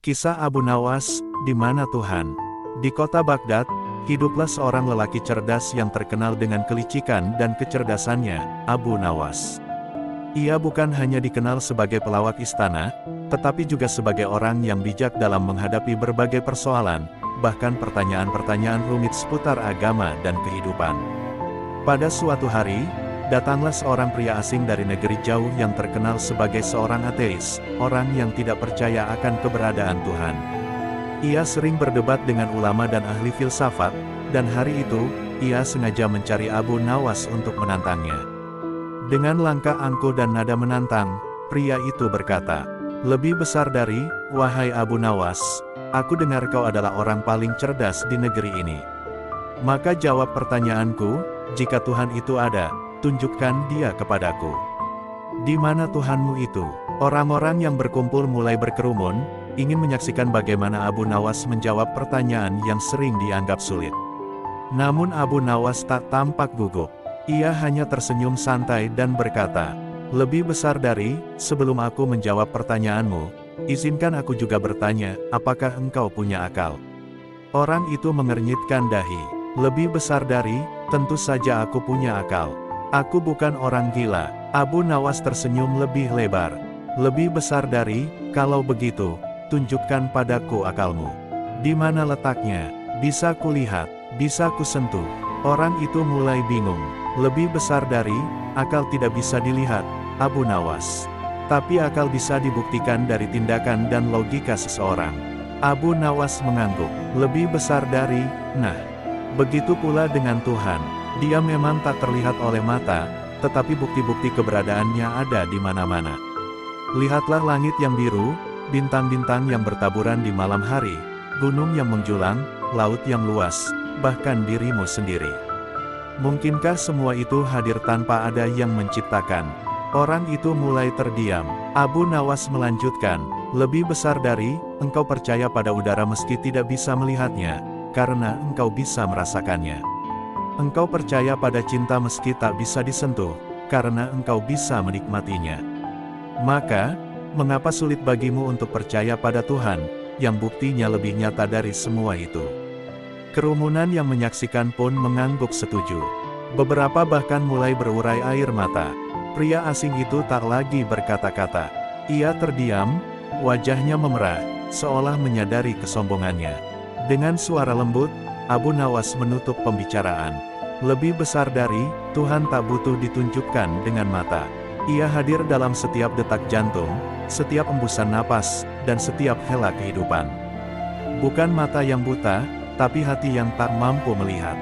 Kisah Abu Nawas, di mana Tuhan? Di kota Baghdad, hiduplah seorang lelaki cerdas yang terkenal dengan kelicikan dan kecerdasannya, Abu Nawas. Ia bukan hanya dikenal sebagai pelawak istana, tetapi juga sebagai orang yang bijak dalam menghadapi berbagai persoalan, bahkan pertanyaan-pertanyaan rumit seputar agama dan kehidupan. Pada suatu hari, datanglah seorang pria asing dari negeri jauh yang terkenal sebagai seorang ateis, orang yang tidak percaya akan keberadaan Tuhan. Ia sering berdebat dengan ulama dan ahli filsafat, dan hari itu, ia sengaja mencari Abu Nawas untuk menantangnya. Dengan langkah angkuh dan nada menantang, pria itu berkata, "Lebih besar dari, wahai Abu Nawas, aku dengar kau adalah orang paling cerdas di negeri ini. Maka jawab pertanyaanku, jika Tuhan itu ada, tunjukkan dia kepadaku. Di mana Tuhanmu itu?" Orang-orang yang berkumpul mulai berkerumun, ingin menyaksikan bagaimana Abu Nawas menjawab pertanyaan yang sering dianggap sulit. Namun Abu Nawas tak tampak gugup. Ia hanya tersenyum santai dan berkata, "Lebih besar dari, sebelum aku menjawab pertanyaanmu, izinkan aku juga bertanya, apakah engkau punya akal?" Orang itu mengernyitkan dahi. "Lebih besar dari, tentu saja aku punya akal. Aku bukan orang gila." Abu Nawas tersenyum lebih lebar. "Lebih besar dari, kalau begitu, tunjukkan padaku akalmu. Di mana letaknya? Bisa kulihat, bisa kusentuh." Orang itu mulai bingung. "Lebih besar dari, akal tidak bisa dilihat, Abu Nawas. Tapi akal bisa dibuktikan dari tindakan dan logika seseorang." Abu Nawas mengangguk. "Lebih besar dari, nah, begitu pula dengan Tuhan. Dia memang tak terlihat oleh mata, tetapi bukti-bukti keberadaannya ada di mana-mana. Lihatlah langit yang biru, bintang-bintang yang bertaburan di malam hari, gunung yang menjulang, laut yang luas, bahkan dirimu sendiri. Mungkinkah semua itu hadir tanpa ada yang menciptakan?" Orang itu mulai terdiam. Abu Nawas melanjutkan, "Lebih besar dari, engkau percaya pada udara meski tidak bisa melihatnya, karena engkau bisa merasakannya. Engkau percaya pada cinta meski tak bisa disentuh, karena engkau bisa menikmatinya. Maka, mengapa sulit bagimu untuk percaya pada Tuhan, yang buktinya lebih nyata dari semua itu?" Kerumunan yang menyaksikan pun mengangguk setuju. Beberapa bahkan mulai berurai air mata. Pria asing itu tak lagi berkata-kata. Ia terdiam, wajahnya memerah, seolah menyadari kesombongannya. Dengan suara lembut, Abu Nawas menutup pembicaraan. "Lebih besar dari, Tuhan tak butuh ditunjukkan dengan mata. Ia hadir dalam setiap detak jantung, setiap embusan napas, dan setiap hela kehidupan. Bukan mata yang buta, tapi hati yang tak mampu melihat."